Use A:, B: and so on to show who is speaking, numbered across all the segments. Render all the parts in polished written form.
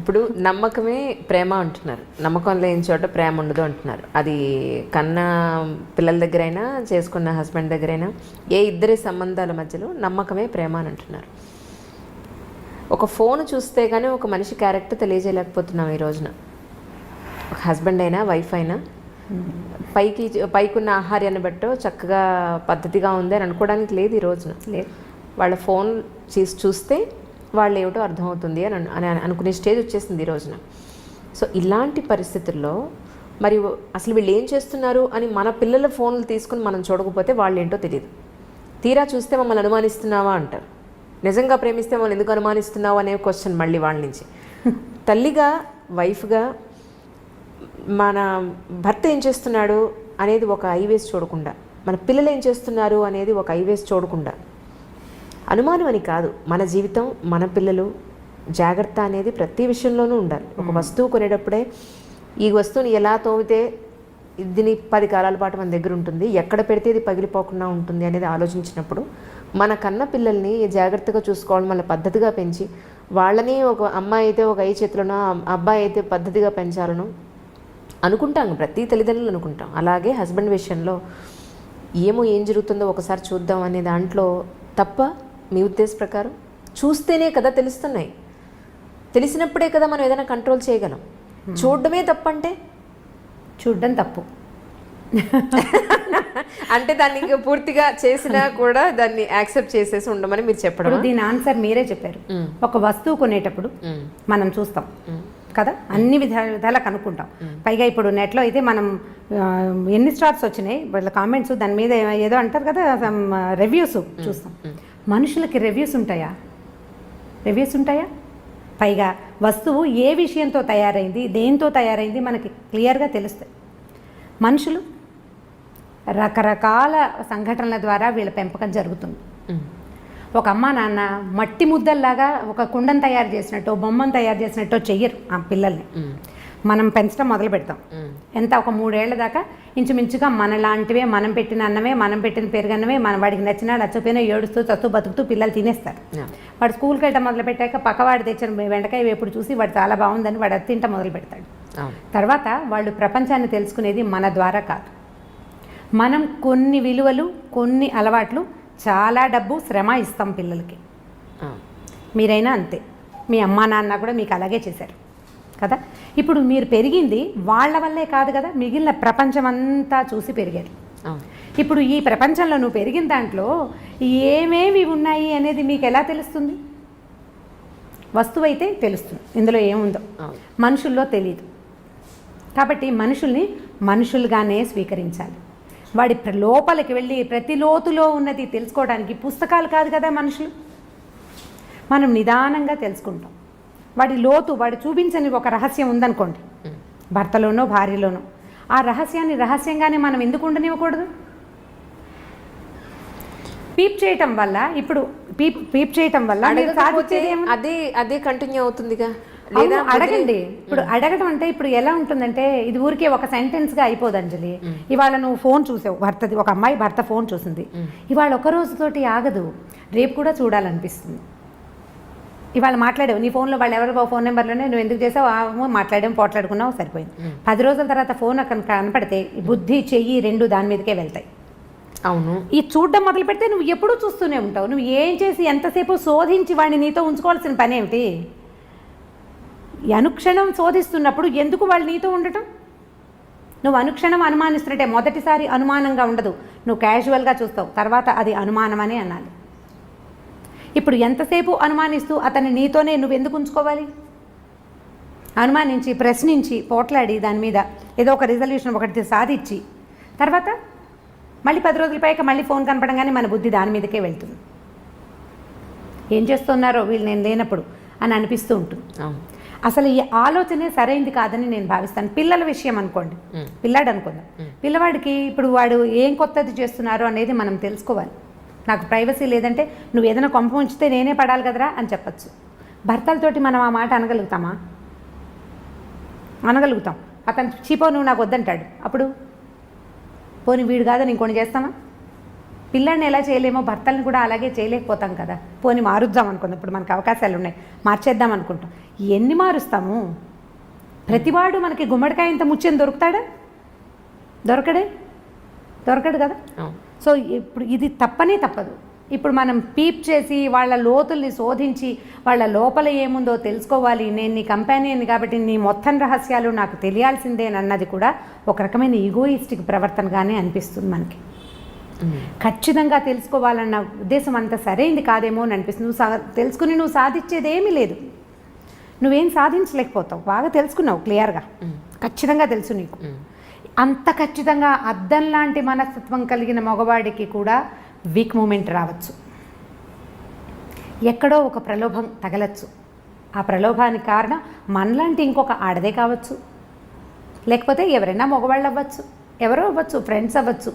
A: ఇప్పుడు నమ్మకమే ప్రేమ అంటున్నారు, నమ్మకం లేని చోట ప్రేమ ఉండదు అంటున్నారు. అది కన్న పిల్లల దగ్గరైనా చేసుకున్న హస్బెండ్ దగ్గరైనా ఏ ఇద్దరి సంబంధాల మధ్యలో నమ్మకమే ప్రేమ అని అంటున్నారు. ఒక ఫోన్ చూస్తే కానీ ఒక మనిషి క్యారెక్టర్ తెలియజేయలేకపోతున్నాం ఈ రోజున. హస్బెండ్ అయినా వైఫ్ అయినా పైకున్న ఆహార్యాన్ని బట్టో చక్కగా పద్ధతిగా ఉంది అని అనుకోవడానికి లేదు ఈ రోజున.
B: లేదు,
A: వాళ్ళ ఫోన్ చూస్తే వాళ్ళు ఏమిటో అర్థమవుతుంది అని అనుకునే స్టేజ్ వచ్చేసింది ఈ రోజున. సో ఇలాంటి పరిస్థితుల్లో మరి అసలు వీళ్ళు ఏం చేస్తున్నారు అని మన పిల్లల ఫోన్లు తీసుకుని మనం చూడకపోతే వాళ్ళు ఏంటో తెలియదు. తీరా చూస్తే మమ్మల్ని అనుమానిస్తున్నావా అంటారు. నిజంగా ప్రేమిస్తే మమ్మల్ని ఎందుకు అనుమానిస్తున్నావు అనే క్వశ్చన్ మళ్ళీ వాళ్ళ నుంచి. తల్లిగా వైఫ్గా మన భర్త ఏం చేస్తున్నాడు అనేది ఒక ఐవేస్ చూడకుండా, మన పిల్లలు ఏం చేస్తున్నారు అనేది ఒక ఐవేస్ చూడకుండా, అనుమానం అని కాదు, మన జీవితం మన పిల్లలు జాగ్రత్త అనేది ప్రతి విషయంలోనూ ఉండాలి. ఒక వస్తువు కొనేటప్పుడే ఈ వస్తువుని ఎలా తోమితే దీని 10 కాలాల పాటు మన దగ్గర ఉంటుంది, ఎక్కడ పెడితే ఇది పగిలిపోకుండా ఉంటుంది అనేది ఆలోచించినప్పుడు మన కన్న పిల్లల్ని జాగ్రత్తగా చూసుకోవాలి, మళ్ళీ పద్ధతిగా పెంచి వాళ్ళని ఒక అమ్మాయి అయితే ఒక చేతిలోనో అబ్బాయి అయితే పద్ధతిగా పెంచాలను అనుకుంటాం, ప్రతి తల్లిదండ్రులు అనుకుంటాం. అలాగే హస్బెండ్ విషయంలో ఏం జరుగుతుందో ఒకసారి చూద్దాం అనే దాంట్లో తప్ప మీ ఉద్దేశ ప్రకారం చూస్తేనే కదా తెలుస్తున్నాయి, తెలిసినప్పుడే కదా మనం ఏదైనా కంట్రోల్ చేయగలం. చూడడమే తప్పంటే
B: చూడడం తప్పు
A: అంటే దాన్ని ఇంకా పూర్తిగా చేసినా కూడా దాన్ని యాక్సెప్ట్ చేసేసి ఉండమని మీరు చెప్పడం.
B: దీని ఆన్సర్ మీరే చెప్పారు. ఒక వస్తువు కొనేటప్పుడు మనం చూస్తాం కదా, అన్ని విధాలా కనుక్కుంటాం. పైగా ఇప్పుడు నెట్లో అయితే మనం ఎన్ని స్టార్స్ వచ్చినాయి వాళ్ళ కామెంట్స్, దాని మీద ఏదో అంటారు కదా, రివ్యూస్ చూస్తాం. మనుషులకి రివ్యూస్ ఉంటాయా? పైగా వస్తువు ఏ విషయంతో తయారైంది, దేంతో తయారైంది మనకి క్లియర్గా తెలుస్తాయి. మనుషులు రకరకాల సంఘటనల ద్వారా వీళ్ళ పెంపకం జరుగుతుంది. ఒక అమ్మ నాన్న మట్టి ముద్దల్లాగా ఒక కుండను తయారు చేసినట్టు, బొమ్మను తయారు చేసినట్టు చెయ్యరు ఆ పిల్లల్ని. మనం పెంచడం మొదలు పెడతాం. ఎంత ఒక 3 ఏళ్ల దాకా ఇంచుమించుగా మనలాంటివే, మనం పెట్టిన అన్నమే, మనం పెట్టిన పెరుగన్నమే, మన వాడికి నచ్చకపోయినా ఏడుస్తూ చస్తూ బతుకుతూ పిల్లలు తినేస్తారు. వాడు స్కూల్కి వెళ్ళడం మొదలు పెట్టాక పక్కవాడు తెచ్చిన బెండకాయ వేపుడు చూసి వాడు చాలా బాగుందని వాడు అది తింట మొదలు పెడతాడు. తర్వాత వాళ్ళు ప్రపంచాన్ని తెలుసుకునేది మన ద్వారా కాదు. మనం కొన్ని విలువలు, కొన్ని అలవాట్లు, చాలా డబ్బు, శ్రమ ఇస్తాం పిల్లలకి. మీరైనా అంతే, మీ అమ్మా నాన్న కూడా మీకు అలాగే చేశారు కదా. ఇప్పుడు మీరు పెరిగింది వాళ్ళ వల్లే కాదు కదా, మిగిలిన ప్రపంచం అంతా చూసి పెరిగారు. ఇప్పుడు ఈ ప్రపంచంలో నువ్వు పెరిగిన దాంట్లో ఏమేమి ఉన్నాయి అనేది మీకు ఎలా తెలుస్తుంది? వస్తువు అయితే తెలుస్తుంది ఇందులో ఏముందో, మనుషుల్లో తెలియదు. కాబట్టి మనుషుల్ని మనుషులుగానే స్వీకరించాలి. వాడి లోపలికి వెళ్ళి ప్రతి లోతులో ఉన్నది తెలుసుకోవడానికి పుస్తకాలు కాదు కదా మనుషులు. మనం నిదానంగా తెలుసుకుంటాం. వాడి లోతు, వాడు చూపించని ఒక రహస్యం ఉందనుకోండి, భర్తలోనో భార్యలోనో, ఆ రహస్యాన్ని రహస్యంగానే మనం ఎందుకు ఉండనివ్వకూడదు? పీప్ చేయటం వల్ల, ఇప్పుడు పీప్ చేయటం వల్ల
A: అదే కంటిన్యూ అవుతుందిగా.
B: అడగండి. ఇప్పుడు అడగడం అంటే ఇప్పుడు ఎలా ఉంటుందంటే, ఇది ఊరికే ఒక సెంటెన్స్గా అయిపోదు అంజలి. ఇవాళ నువ్వు ఫోన్ చూసావు, భర్తది, ఒక అమ్మాయి భర్త ఫోన్ చూసింది, ఇవాళ ఒక రోజుతోటి ఆగదు, రేపు కూడా చూడాలనిపిస్తుంది. ఇవాళ మాట్లాడావు నీ ఫోన్లో, వాళ్ళు ఎవరో ఫోన్ నెంబర్లోనే నువ్వు ఎందుకు చేసావు, మాట్లాడాము, పోట్లాడుకున్నావు, సరిపోయింది. 10 రోజుల తర్వాత ఫోన్ అక్కడ కనపడితే బుద్ధి, చెయ్యి 2 దాని మీదకే వెళ్తాయి.
A: అవును,
B: ఈ చూడడం మొదలు పెడితే నువ్వు ఎప్పుడూ చూస్తూనే ఉంటావు. నువ్వు ఏం చేసి ఎంతసేపు శోధించి వాడిని నీతో ఉంచుకోవాల్సిన పని ఏమిటి? అనుక్షణం శోధిస్తున్నప్పుడు ఎందుకు వాళ్ళు నీతో ఉండటం? నువ్వు అనుక్షణం అనుమానిస్తున్నట్టే. మొదటిసారి అనుమానంగా ఉండదు, నువ్వు క్యాజువల్గా చూస్తావు, తర్వాత అది అనుమానం అని అనాలి. ఇప్పుడు ఎంతసేపు అనుమానిస్తూ అతన్ని నీతోనే నువ్వు ఎందుకు ఉంచుకోవాలి? అనుమానించి, ప్రశ్నించి, పోట్లాడి, దాని మీద ఏదో ఒక రిజల్యూషన్ ఒకటి సాధించి, తర్వాత మళ్ళీ 10 రోజుల పైక మళ్ళీ ఫోన్ కనపడంగానే మన బుద్ధి దాని మీదకే వెళ్తుంది. ఏం చేస్తున్నారో వీళ్ళు నేను లేనప్పుడు అని అనిపిస్తూ ఉంటుంది. అసలు ఈ ఆలోచనే సరైంది కాదని నేను భావిస్తాను. పిల్లల విషయం అనుకోండి, పిల్లాడు అనుకుందాం, పిల్లవాడికి ఇప్పుడు వాడు ఏం కొత్తది చేస్తున్నారో అనేది మనం తెలుసుకోవాలి. నాకు ప్రైవసీ లేదంటే నువ్వు ఏదైనా కొంప ఉంచితే నేనే పడాలి కదరా అని చెప్పచ్చు. భర్తలతోటి మనం ఆ మాట అనగలుగుతామా? అనగలుగుతాం. అతను చీపో నువ్వు నాకు వద్దంటాడు, అప్పుడు పోనీ వీడు కాదని ఇంకొని చేస్తామా? పిల్లల్ని ఎలా చేయలేమో భర్తల్ని కూడా అలాగే చేయలేకపోతాం కదా. పోనీ మారుద్దాం అనుకుందాం, ఇప్పుడు మనకు అవకాశాలు ఉన్నాయి, మార్చేద్దాం అనుకుంటాం. ఎన్ని మారుస్తాము? ప్రతివాడు మనకి గుమ్మడికాయ ఇంత ముచ్చని దొరుకుతాడా? దొరకడు కదా. సో ఇప్పుడు ఇది తప్పనే తప్పదు. ఇప్పుడు మనం పీప్ చేసి వాళ్ళ లోతుల్ని శోధించి వాళ్ళ లోపల ఏముందో తెలుసుకోవాలి, నేను నీ కంపానియన్ కాబట్టి నీ మొత్తం రహస్యాలు నాకు తెలియాల్సిందేనన్నది కూడా ఒక రకమైన ఈగోయిస్టిక్ ప్రవర్తనగానే అనిపిస్తుంది మనకి. ఖచ్చితంగా తెలుసుకోవాలన్న ఉద్దేశం అంత సరైంది కాదేమో అని అనిపిస్తుంది. తెలుసుకుని నువ్వు సాధించేది ఏమీ లేదు, నువ్వేం సాధించలేకపోతావు. బాగా తెలుసుకున్నావు క్లియర్గా, ఖచ్చితంగా తెలుసు నీకు. అంత ఖచ్చితంగా అద్దం లాంటి మనస్తత్వం కలిగిన మగవాడికి కూడా వీక్ మూమెంట్ రావచ్చు, ఎక్కడో ఒక ప్రలోభం తగలచ్చు. ఆ ప్రలోభానికి కారణం మనలాంటి ఇంకొక ఆడదే కావచ్చు, లేకపోతే ఎవరైనా మగవాళ్ళు అవ్వచ్చు, ఎవరో అవ్వచ్చు, ఫ్రెండ్స్ అవ్వచ్చు,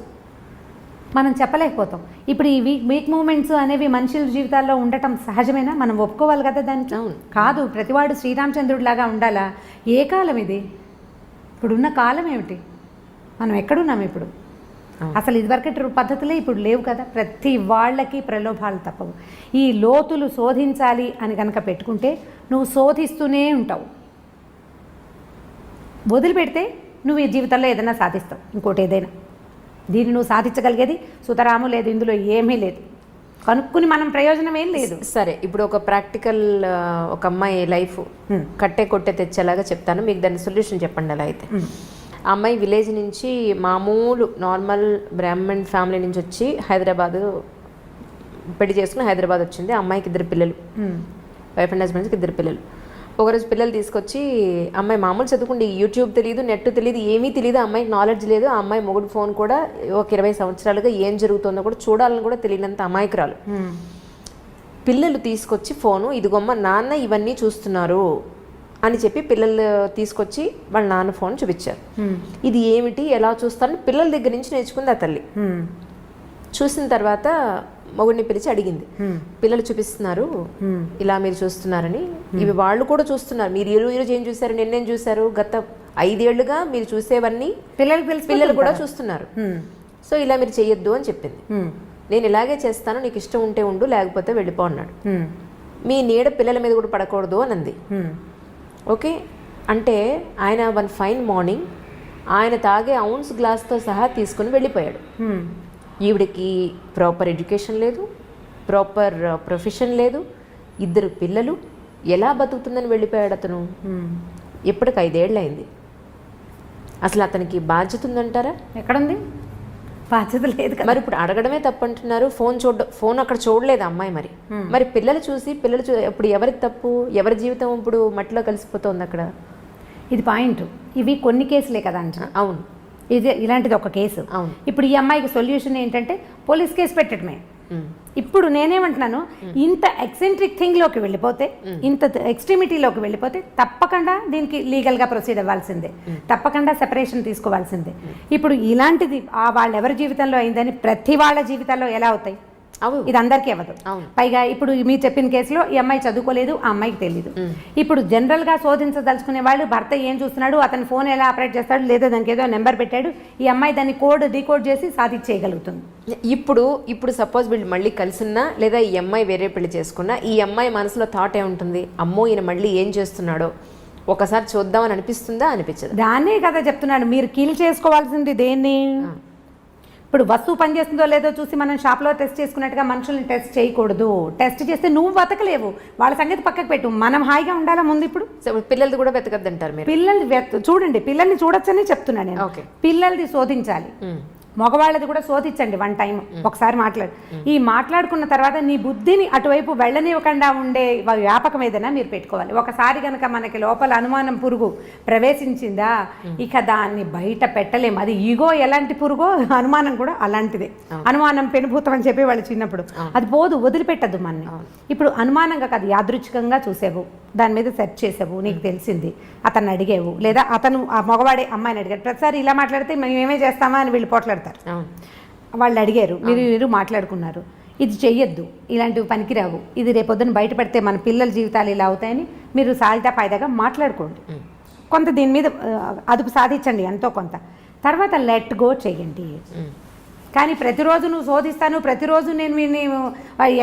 B: మనం చెప్పలేకపోతాం. ఇప్పుడు ఈ వీక్ మూమెంట్స్ అనేవి మనుషుల జీవితాల్లో ఉండటం సహజమేనా? మనం ఒప్పుకోవాలి కదా దానికి. కాదు, ప్రతివాడు శ్రీరామచంద్రుడిలాగా ఉండాలా? ఏ కాలం ఇది? ఇప్పుడున్న కాలం ఏమిటి? మనం ఎక్కడున్నాం ఇప్పుడు? అసలు ఇదివరకటి పద్ధతులే ఇప్పుడు లేవు కదా. ప్రతి వాళ్ళకి ప్రలోభాలు తప్పవు. ఈ లోతులు శోధించాలి అని కనుక పెట్టుకుంటే నువ్వు శోధిస్తూనే ఉంటావు. వదిలిపెడితే నువ్వు ఈ జీవితంలో ఏదైనా సాధిస్తావు, ఇంకోటి ఏదైనా. దీన్ని నువ్వు సాధించగలిగేది సుతరాము లేదు, ఇందులో ఏమీ లేదు. కనుక్కుని మనం ప్రయోజనం ఏం లేదు.
A: సరే, ఇప్పుడు ఒక ప్రాక్టికల్ ఒక అమ్మాయి లైఫ్ కట్టే కొట్టే తెచ్చేలాగా చెప్తాను, మీకు దాని సొల్యూషన్ చెప్పండి. అలా అయితే ఆ అమ్మాయి విలేజ్ నుంచి మామూలు నార్మల్ బ్రాహ్మణ్ ఫ్యామిలీ నుంచి వచ్చి హైదరాబాద్ పెళ్లి చేసుకుని హైదరాబాద్ వచ్చింది. ఆ అమ్మాయికి 2 పిల్లలు, వైఫ్ అండ్ హస్బెండ్స్కి 2 పిల్లలు. ఒకరోజు పిల్లలు తీసుకొచ్చి, అమ్మాయి మామూలు చదువుకుండి, యూట్యూబ్ తెలియదు, నెట్ తెలియదు, ఏమీ తెలియదు, అమ్మాయికి నాలెడ్జ్ లేదు. ఆ అమ్మాయి మొగుడు ఫోన్ కూడా ఒక 20 సంవత్సరాలుగా ఏం జరుగుతుందో కూడా చూడాలని కూడా తెలియనంత అమాయకురాలు. పిల్లలు తీసుకొచ్చి ఫోను, ఇదిగొమ్మ నాన్న ఇవన్నీ చూస్తున్నారు అని చెప్పి పిల్లలు తీసుకొచ్చి వాళ్ళ నాన్న ఫోన్ చూపించారు. ఇది ఏమిటి, ఎలా చూస్తారని పిల్లల దగ్గర నుంచి నేర్చుకుంది ఆ తల్లి. చూసిన తర్వాత మొగుడిని పిలిచి అడిగింది, పిల్లలు చూపిస్తున్నారు ఇలా మీరు చూస్తున్నారని, ఇవి వాళ్ళు కూడా చూస్తున్నారు, మీరు ఈరోజు ఏం చూసారు, నిన్నేం చూసారు, గత 5 ఏళ్లుగా మీరు చూసేవన్నీ పిల్లలు కూడా చూస్తున్నారు, సో ఇలా మీరు చెయ్యొద్దు అని చెప్పింది. నేను ఇలాగే చేస్తాను, నీకు ఇష్టం ఉంటే ఉండు, లేకపోతే వెళ్ళిపో అన్నాడు. మీ నీడ పిల్లల మీద కూడా పడకూడదు అని అంది. ఓకే అంటే ఆయన వన్ ఫైన్ మార్నింగ్ ఆయన తాగే ఔన్స్ గ్లాస్తో సహా తీసుకుని వెళ్ళిపోయాడు. ఈవిడికి ప్రాపర్ ఎడ్యుకేషన్ లేదు, ప్రాపర్ ప్రొఫెషన్ లేదు, 2 పిల్లలు, ఎలా బతుకుతుందని వెళ్ళిపోయాడు అతను. ఇప్పటికి 5 ఏళ్ళు అయింది. అసలు అతనికి బాధ్యత ఉందంటారా?
B: ఎక్కడుంది బాధ్యత? లేదు కదా.
A: మరి ఇప్పుడు అడగడమే తప్పంటున్నారు. ఫోన్ అక్కడ చూడలేదు అమ్మాయి. మరి పిల్లలు ఇప్పుడు ఎవరికి తప్పు, ఎవరి జీవితం ఇప్పుడు మట్టిలో కలిసిపోతుంది అక్కడ.
B: ఇది పాయింట్. ఇవి కొన్ని కేసులే కదా అంట.
A: అవును,
B: ఇది ఇలాంటిది ఒక కేసు.
A: అవును.
B: ఇప్పుడు ఈ అమ్మాయికి సొల్యూషన్ ఏంటంటే పోలీస్ కేసు పెట్టడమే. ఇప్పుడు నేనేమంటున్నాను, ఇంత ఎక్సెంట్రిక్ థింగ్లోకి వెళ్ళిపోతే, ఇంత ఎక్స్ట్రీమిటీలోకి వెళ్ళిపోతే తప్పకుండా దీనికి లీగల్గా ప్రొసీడ్ అవ్వాల్సిందే, తప్పకుండా సెపరేషన్ తీసుకోవాల్సిందే. ఇప్పుడు ఇలాంటిది వాళ్ళెవరి జీవితంలో అయిందని ప్రతి వాళ్ళ జీవితాల్లో ఎలా అవుతాయి? ఇది అందరికీ అవ్వదు. పైగా ఇప్పుడు మీరు చెప్పిన కేసులో ఈ అమ్మాయి చదువుకోలేదు, ఆ అమ్మాయికి తెలియదు. ఇప్పుడు జనరల్గా శోధించదలుచుకునే వాళ్ళు భర్త ఏం చూస్తున్నాడు, అతని ఫోన్ ఎలా ఆపరేట్ చేస్తాడు, లేదా దానికి ఏదో నెంబర్ పెట్టాడు, ఈ అమ్మాయి దాన్ని డీకోడ్ చేసి సాధించేయగలుగుతుంది.
A: ఇప్పుడు సపోజ్ వీళ్ళు మళ్ళీ కలిసినా, లేదా ఈ అమ్మాయి వేరే పెళ్లి చేసుకున్నా, ఈ అమ్మాయి మనసులో థాట్ ఏముంటుంది, అమ్మో ఈయన మళ్ళీ ఏం చేస్తున్నాడో ఒకసారి చూద్దామని అనిపిస్తుందా, అనిపించదు?
B: దాన్నే కదా చెప్తున్నాడు, మీరు కిల్ చేసుకోవాల్సింది దేన్ని? ఇప్పుడు వస్తువు పనిచేస్తుందో లేదో చూసి మనం షాప్లో టెస్ట్ చేసుకున్నట్టుగా మనుషుల్ని టెస్ట్ చేయకూడదు. టెస్ట్ చేస్తే నువ్వు బతకలేవు, వాళ్ళ సంగతి పక్కకు పెట్టు, మనం హాయిగా ఉండాలా ముందు. ఇప్పుడు
A: పిల్లలది కూడా వెతకద్దంటారు మీరు?
B: పిల్లల్ని చూడండి, పిల్లల్ని చూడొచ్చని చెప్తున్నాను నేను. పిల్లల్ది శోధించాలి, మగవాళ్ళది కూడా శోధించండి 1 టైం ఒకసారి మాట్లాడు. ఈ మాట్లాడుకున్న తర్వాత నీ బుద్ధిని అటువైపు వెళ్ళనివ్వకుండా ఉండే వ్యాపకం ఏదైనా మీరు పెట్టుకోవాలి. ఒకసారి కనుక మనకి లోపల అనుమానం పురుగు ప్రవేశించిందా, ఇక దాన్ని బయట పెట్టలేము. అది ఈగో ఎలాంటి పురుగో అనుమానం కూడా అలాంటిదే. అనుమానం పెనుభూతం అని చెప్పి వాళ్ళు చిన్నప్పుడు, అది పోదు, వదిలిపెట్టదు మనని. ఇప్పుడు అనుమానంగా కాదు, యాదృచ్ఛికంగా చూసేవు, దాని మీద సెర్చ్ చేసావు, నీకు తెలిసింది, అతన్ని అడిగేవు, లేదా అతను ఆ మగవాడే అమ్మాయిని అడిగాడు. ప్రతిసారి ఇలా మాట్లాడితే మేము ఏమే చేస్తామా అని వీళ్ళు పోట్లాడతారు. వాళ్ళు అడిగారు, మీరు మాట్లాడుకున్నారు, ఇది చెయ్యొద్దు, ఇలాంటివి పనికిరావు, ఇది రేపొద్దున బయట పెడితే మన పిల్లల జీవితాలు ఇలా అవుతాయని మీరు సాల్తా పాయిదాగా మాట్లాడుకోండి. కొంత దీని మీద అదుపు సాధించండి ఎంతో కొంత. తర్వాత లెట్ గో చేయండి. కానీ ప్రతిరోజు నువ్వు శోధిస్తాను, ప్రతిరోజు నేను వీడిని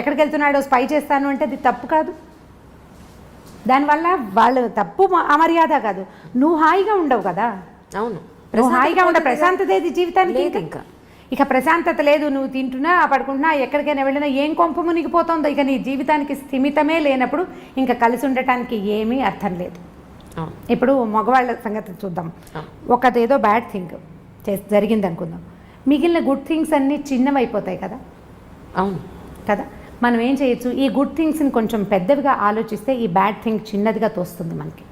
B: ఎక్కడికి వెళ్తున్నాడో స్పై చేస్తాను అంటే అది తప్పు కాదు. దానివల్ల వాళ్ళు తప్పు అమర్యాద కాదు, నువ్వు హాయిగా ఉండవు కదా.
A: అవును,
B: నువ్వు హాయిగా ఉండ, ప్రశాంతత ఏది జీవితానికి?
A: ఇంకా
B: ఇక ప్రశాంతత లేదు, నువ్వు తింటున్నా పడుకుంటున్నా ఎక్కడికైనా వెళ్ళినా ఏం కొంప మునిగిపోతుందో. ఇక నీ జీవితానికి స్థిమితమే లేనప్పుడు ఇంకా కలిసి ఉండటానికి ఏమీ అర్థం లేదు. ఇప్పుడు మగవాళ్ళ సంగతి చూద్దాం. ఒకటేదో బ్యాడ్ థింగ్ జరిగింది అనుకుందాం, మిగిలిన గుడ్ థింగ్స్ అన్నీ చిన్నవైపోతాయి కదా.
A: అవును
B: కదా, మనం ఏం చేయొచ్చు, ఈ గుడ్ థింగ్స్ని కొంచెం పెద్దవిగా ఆలోచిస్తే ఈ బ్యాడ్ థింగ్ చిన్నదిగా తోస్తుంది మనకి.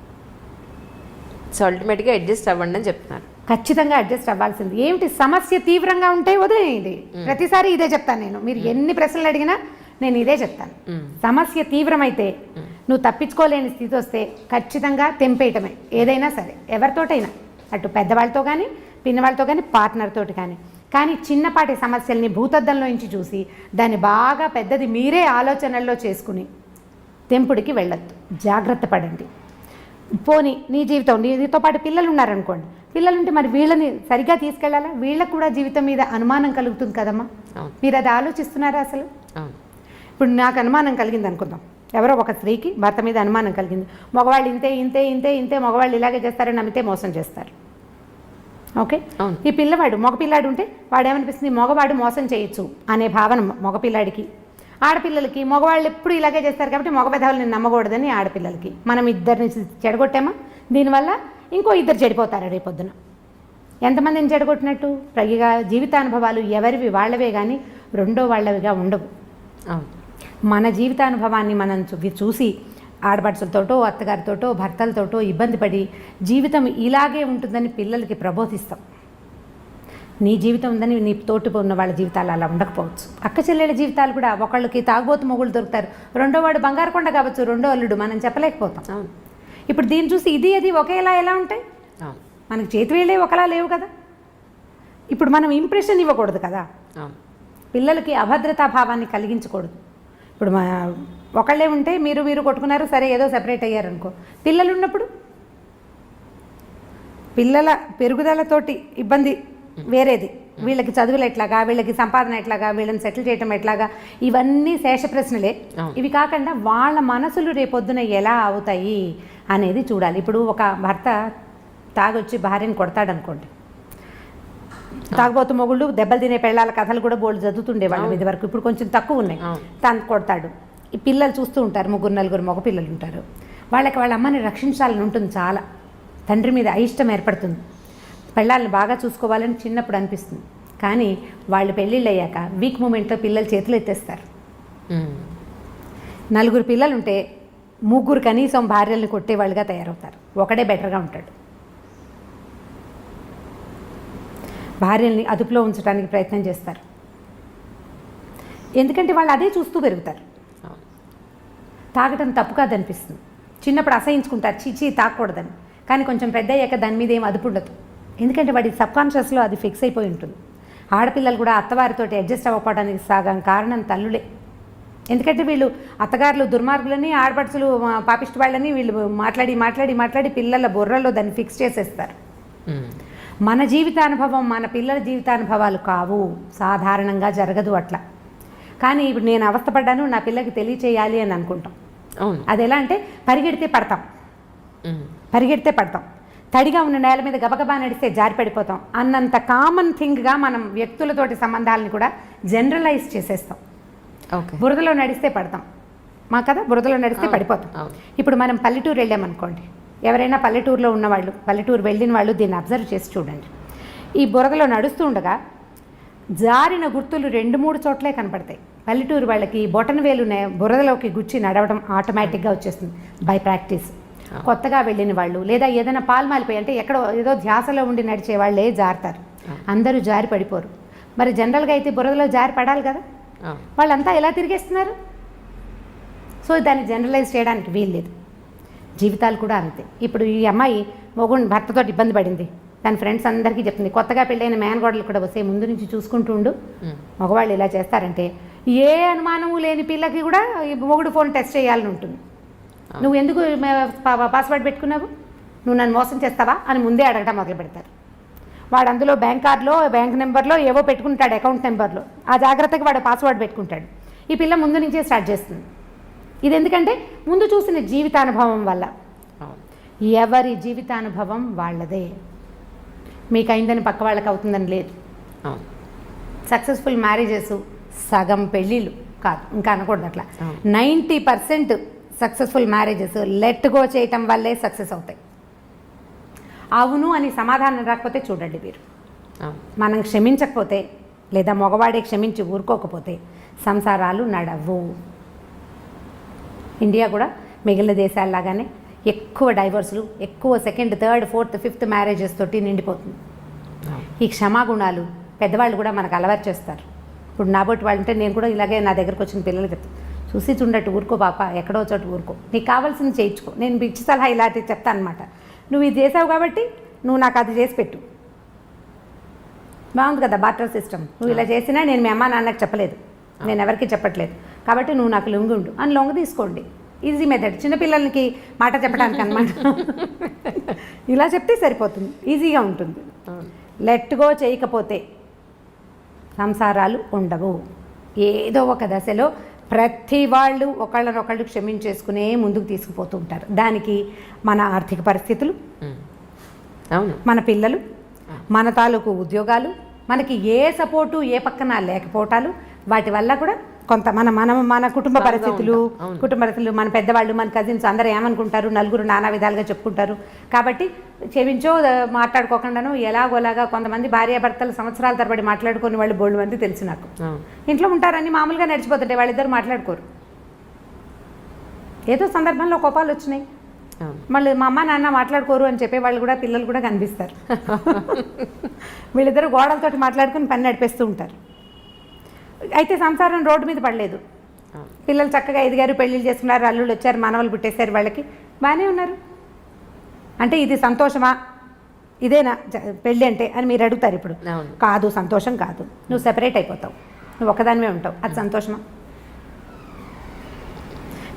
A: సో అల్టిమేట్గా అడ్జస్ట్ అవ్వండి అని చెప్తున్నారు.
B: ఖచ్చితంగా అడ్జస్ట్ అవ్వాల్సింది. ఏమిటి సమస్య తీవ్రంగా ఉంటే వదిలేయండి. ప్రతిసారి ఇదే చెప్తాను నేను, మీరు ఎన్ని ప్రశ్నలు అడిగినా నేను ఇదే చెప్తాను. సమస్య తీవ్రమైతే నువ్వు తప్పించుకోలేని స్థితి వస్తే ఖచ్చితంగా తెంపేయటమే, ఏదైనా సరే, ఎవరితోటైనా, అటు పెద్దవాళ్ళతో కానీ పిన్నవాళ్ళతో కానీ పార్ట్నర్ తోటి కానీ. కానీ చిన్నపాటి సమస్యల్ని భూతద్దంలో నుంచి చూసి దాన్ని బాగా పెద్దది మీరే ఆలోచనల్లో చేసుకుని తెంపుడికి వెళ్ళొద్దు, జాగ్రత్త పడండి. పోనీ నీ జీవితం, నీతో పాటు పిల్లలు ఉన్నారనుకోండి, పిల్లలుంటే మరి వీళ్ళని సరిగ్గా తీసుకెళ్ళాలా? వీళ్ళకు కూడా జీవితం మీద అనుమానం కలుగుతుంది కదమ్మా. మీరు అది ఆలోచిస్తున్నారా అసలు? ఇప్పుడు నాకు అనుమానం కలిగింది అనుకుందాం, ఎవరో ఒక స్త్రీకి భర్త మీద అనుమానం కలిగింది, మగవాళ్ళు ఇంతే ఇంతే ఇంతే ఇంతే, మగవాళ్ళు ఇలాగే చేస్తారని నమ్మితే మోసం చేస్తారు. ఓకే, ఈ పిల్లవాడు మగపిల్లాడు ఉంటే వాడు ఏమనిపిస్తుంది, మగవాడు మోసం చేయొచ్చు అనే భావన మగపిల్లాడికి. ఆడపిల్లలకి మగవాళ్ళు ఎప్పుడు ఇలాగే చేస్తారు కాబట్టి మగ పెదవులను నమ్మకూడదని ఆడపిల్లలకి. మనం ఇద్దరిని చెడగొట్టామా, దీనివల్ల ఇంకో ఇద్దరు చెడిపోతారు రేపొద్దున. ఎంతమందిని చెడగొట్టినట్టు? పైగా జీవితానుభవాలు ఎవరివి వాళ్ళవే కానీ రెండో వాళ్ళవిగా ఉండవు. మన జీవితానుభవాన్ని మనం చూసి ఆడపడుచులతోటో అత్తగారితోటో భర్తలతోటో ఇబ్బంది పడి జీవితం ఇలాగే ఉంటుందని పిల్లలకి ప్రబోధిస్తాం. నీ జీవితం ఉందని నీ తోటి ఉన్న వాళ్ళ జీవితాలు అలా ఉండకపోవచ్చు. అక్క చెల్లెల జీవితాలు కూడా, ఒకళ్ళకి తాగుబోతు మొగుళ్ళు దొరుకుతారు, రెండో వాడు బంగారకొండ కావచ్చు, రెండో అల్లుడు, మనం చెప్పలేకపోతాం. ఇప్పుడు దీన్ని చూసి ఇది అది ఒకేలా ఎలా ఉంటాయి? మనకి చేతి వేళ్ళే ఒకలా లేవు కదా. ఇప్పుడు మనం ఇంప్రెషన్ ఇవ్వకూడదు కదా, పిల్లలకి అభద్రతా భావాన్ని కలిగించకూడదు. ఇప్పుడు ఒకళ్ళే ఉంటే మీరు కొట్టుకున్నారు, సరే ఏదో సెపరేట్ అయ్యారనుకో, పిల్లలు ఉన్నప్పుడు పిల్లల పెరుగుదలతోటి ఇబ్బంది వేరేది, వీళ్ళకి చదువులు ఎట్లాగా, వీళ్ళకి సంపాదన ఎట్లాగా, వీళ్ళని సెటిల్ చేయటం ఎట్లాగా, ఇవన్నీ శేష ప్రశ్నలే. ఇవి కాకుండా వాళ్ళ మనసులు రేపొద్దున ఎలా అవుతాయి అనేది చూడాలి. ఇప్పుడు ఒక భర్త తాగొచ్చి భార్యని కొడతాడనుకోండి, తాగబోతు మొగుళ్ళు దెబ్బలు తినే పెళ్ళాల కథలు కూడా బోల్డ్ చదువుతుండే వాళ్ళం ఇది వరకు, ఇప్పుడు కొంచెం తక్కువ ఉన్నాయి. తను కొడతాడు, ఈ పిల్లలు చూస్తూ ఉంటారు, 3-4 మగ పిల్లలు ఉంటారు, వాళ్ళకి వాళ్ళ అమ్మని రక్షించాలని ఉంటుంది, చాలా తండ్రి మీద అయిష్టం ఏర్పడుతుంది, పెళ్ళాలని బాగా చూసుకోవాలని చిన్నప్పుడు అనిపిస్తుంది. కానీ వాళ్ళు పెళ్ళిళ్ళు అయ్యాక వీక్ మూమెంట్లో పిల్లలు చేతులు ఎత్తేస్తారు. 4 పిల్లలు ఉంటే 3 కనీసం భార్యల్ని కొట్టేవాళ్ళుగా తయారవుతారు, ఒకడే బెటర్గా ఉంటాడు. భార్యల్ని అదుపులో ఉంచడానికి ప్రయత్నం చేస్తారు, ఎందుకంటే వాళ్ళు అదే చూస్తూ పెరుగుతారు. తాగటం తప్పు కాదనిపిస్తుంది, చిన్నప్పుడు అసహించుకుంటారు, చీచీ తాగకూడదని. కానీ కొంచెం పెద్ద అయ్యాక దాని మీద ఏం అదుపు ఉండదు, ఎందుకంటే వాడి సబ్కాన్షియస్లో అది ఫిక్స్ అయిపోయి ఉంటుంది. ఆడపిల్లలు కూడా అత్తవారితో అడ్జస్ట్ అవ్వకపోవడానికి సగం కారణం తల్లులే. ఎందుకంటే వీళ్ళు అత్తగారులు దుర్మార్గులని, ఆడపడుచులు పాపిష్టి వాళ్ళని వీళ్ళు మాట్లాడి మాట్లాడి మాట్లాడి పిల్లల బుర్రలో దాన్ని ఫిక్స్ చేసేస్తారు. మన జీవితానుభవం మన పిల్లల జీవితానుభవాలు కావు, సాధారణంగా జరగదు అట్లా. కానీ ఇప్పుడు నేను అవస్థపడ్డాను, నా పిల్లకి తెలియచేయాలి అని అనుకుంటాం. అది ఎలా అంటే పరిగెడితే పడతాం, తడిగా ఉన్న నేల మీద గబగబా నడిస్తే జారి పడిపోతాం అన్నంత కామన్ థింగ్గా మనం వ్యక్తులతోటి సంబంధాలను కూడా జనరలైజ్ చేసేస్తాం. బురదలో నడిస్తే పడతాం మా కదా, బురదలో నడిస్తే పడిపోతాం. ఇప్పుడు మనం పల్లెటూరు వెళ్ళామనుకోండి, ఎవరైనా పల్లెటూరులో ఉన్నవాళ్ళు, పల్లెటూరు వెళ్ళిన వాళ్ళు దీన్ని అబ్జర్వ్ చేసి చూడండి. ఈ బురదలో నడుస్తూ ఉండగా జారిన గుర్తులు 2-3 చోట్లే కనపడతాయి. పల్లెటూరు వాళ్ళకి బొటన వేలు బురదలోకి గుచ్చి నడవడం ఆటోమేటిక్గా వచ్చేస్తుంది బై ప్రాక్టీస్. కొత్తగా వెళ్ళిన వాళ్ళు లేదా ఏదైనా పాల్మాలిపోయి అంటే ఎక్కడో ఏదో ధ్యాసలో ఉండి నడిచే వాళ్ళే జారుతారు, అందరూ జారి పడిపోరు. మరి జనరల్గా అయితే బురదలో జారి పడాలి కదా, వాళ్ళంతా ఎలా తిరిగేస్తున్నారు? సో దాన్ని జనరలైజ్ చేయడానికి వీల్లేదు. జీవితాలు కూడా అంతే. ఇప్పుడు ఈ అమ్మాయి మొగుడు భర్తతో ఇబ్బంది పడింది, తన ఫ్రెండ్స్ అందరికీ చెప్తుంది, కొత్తగా పెళ్ళైన మేనగోడలు కూడా వస్తే ముందు నుంచి చూసుకుంటుండు, మగవాళ్ళు ఇలా చేస్తారంటే ఏ అనుమానము లేని పిల్లకి కూడా మొగుడు ఫోన్ టెస్ట్ చేయాలని ఉంటుంది. నువ్వు ఎందుకు పాస్వర్డ్ పెట్టుకున్నావు, నువ్వు నన్ను మోసం చేస్తావా అని ముందే అడగటం మొదలు పెడతారు. వాడు అందులో బ్యాంక్ కార్డులో బ్యాంక్ నెంబర్లో ఏవో పెట్టుకుంటాడు, అకౌంట్ నెంబర్లో. ఆ జాగ్రత్తగా వాడు పాస్వర్డ్ పెట్టుకుంటాడు. ఈ పిల్ల ముందు నుంచే స్టార్ట్ చేస్తుంది. ఇది ఎందుకంటే ముందు చూసిన జీవితానుభవం వల్ల. ఎవరి జీవితానుభవం వాళ్ళదే. మీకు అయిందని పక్క వాళ్ళకి అవుతుందని లేదు. సక్సెస్ఫుల్ మ్యారేజెస్ సగం పెళ్ళిళ్ళు కాదు, ఇంకా అనకూడదు అట్లా. 90% సక్సెస్ఫుల్ మ్యారేజెస్ లెట్ గో చేయటం వల్లే సక్సెస్ అవుతాయి. అవును అని సమాధానం రాకపోతే చూడండి మీరు, మనం క్షమించకపోతే లేదా మగవాడే క్షమించి ఊరుకోకపోతే సంసారాలు నడవు. ఇండియా కూడా మిగిలిన దేశాల్లాగానే ఎక్కువ డైవర్సులు, ఎక్కువ second, third, fourth, fifth marriages తోటి నిండిపోతుంది. ఈ క్షమాగుణాలు పెద్దవాళ్ళు కూడా మనకు అలవాటు చేస్తారు. ఇప్పుడు నాబోటి వాళ్ళు అంటే నేను కూడా ఇలాగే నా దగ్గరకు వచ్చిన పిల్లలకి చూసి చూడట్టు ఊరుకో పాప, ఎక్కడో చోటు ఊరుకో, నీకు కావాల్సింది చేయించుకో. నేను పిచ్చి సలహా ఇలాంటివి చెప్తాను అనమాట. నువ్వు ఇది చేసావు కాబట్టి నువ్వు నాకు అది చేసి పెట్టు. బాగుంది కదా బార్టర్ సిస్టమ్. నువ్వు ఇలా చేసినా నేను మీ అమ్మ నాన్నకి చెప్పలేదు, నేను ఎవరికి చెప్పట్లేదు, కాబట్టి నువ్వు నాకు లొంగి ఉండు అని లొంగ తీసుకోండి. ఈజీ మెథడ్, చిన్నపిల్లలకి మాట చెప్పడానికి అనమాట. ఇలా చెప్తే సరిపోతుంది, ఈజీగా ఉంటుంది. లెట్ గో చేయకపోతే సంసారాలు ఉండవు. ఏదో ఒక దశలో ప్రతి వాళ్ళు ఒకళ్ళనొకళ్ళు క్షమించేసుకునే ముందుకు తీసుకుపోతూ ఉంటారు. దానికి మన ఆర్థిక పరిస్థితులు, మన పిల్లలు, మన తాలూకు ఉద్యోగాలు, మనకి ఏ సపోర్టు ఏ పక్కన లేకపోవటాలు, వాటి వల్ల కూడా కొంత మన కుటుంబ పరిస్థితులు, మన పెద్దవాళ్ళు, మన కజిన్స్ అందరూ ఏమనుకుంటారు, నలుగురు నానా విధాలుగా చెప్పుకుంటారు. కాబట్టి క్షమించో మాట్లాడుకోకుండాను ఎలాగోలాగా కొంతమంది భార్యాభర్తలు సంవత్సరాల తరబడి మాట్లాడుకుని వాళ్ళు బోల్డ్ మంది తెలుసు నాకు. ఇంట్లో ఉంటారని మామూలుగా నడిచిపోతుంటే వాళ్ళిద్దరు మాట్లాడుకోరు. ఏదో సందర్భంలో కోపాలు వచ్చినాయి, మళ్ళీ మా అమ్మ నాన్న మాట్లాడుకోరు అని చెప్పే వాళ్ళు కూడా, పిల్లలు కూడా కనిపిస్తారు. వీళ్ళిద్దరు గోడలతోటి మాట్లాడుకుని పని నడిపేస్తూ ఉంటారు. అయితే సంసారం రోడ్డు మీద పడలేదు. పిల్లలు చక్కగా ఎదిగారు, పెళ్ళిళ్ళు చేసుకున్నారు, అల్లుళ్ళు వచ్చారు, మనవలు పుట్టేశారు, వాళ్ళకి బాగానే ఉన్నారు. అంటే ఇది సంతోషమా, ఇదేనా పెళ్ళి అంటే అని మీరు అడుగుతారు. ఇప్పుడు కాదు, సంతోషం కాదు. నువ్వు సెపరేట్ అయిపోతావు, నువ్వు ఒకదానివే ఉంటావు, అది సంతోషమా?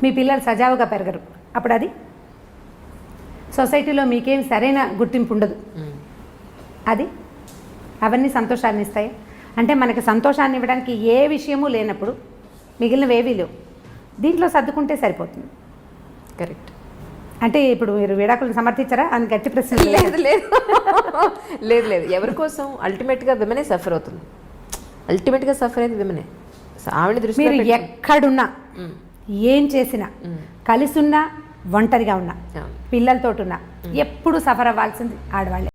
B: మీ పిల్లలు సజావుగా పెరగరు, అప్పుడు అది సొసైటీలో మీకేం సరైన గుర్తింపు ఉండదు. అది అవన్నీ సంతోషాన్ని ఇస్తాయి. అంటే మనకి సంతోషాన్ని ఇవ్వడానికి ఏ విషయమూ లేనప్పుడు మిగిలినవేవీ లేవు. దీంట్లో సర్దుకుంటే సరిపోతుంది.
A: కరెక్ట్.
B: అంటే ఇప్పుడు మీరు విడాకులను సమర్థించారా అని గట్టి ప్రశ్న.
A: లేదు లేదు లేదు లేదు ఎవరి కోసం అల్టిమేట్గా విమెనే సఫర్ అవుతుంది. అల్టిమేట్గా సఫర్ అయ్యేది విమెనే. ఆవిడ దృష్టి
B: మీరు ఎక్కడున్నా, ఏం చేసినా, కలిసి ఉన్నా, ఒంటరిగా ఉన్నా, పిల్లలతోటి ఉన్నా, ఎప్పుడు సఫర్ అవ్వాల్సింది ఆడవాళ్ళే.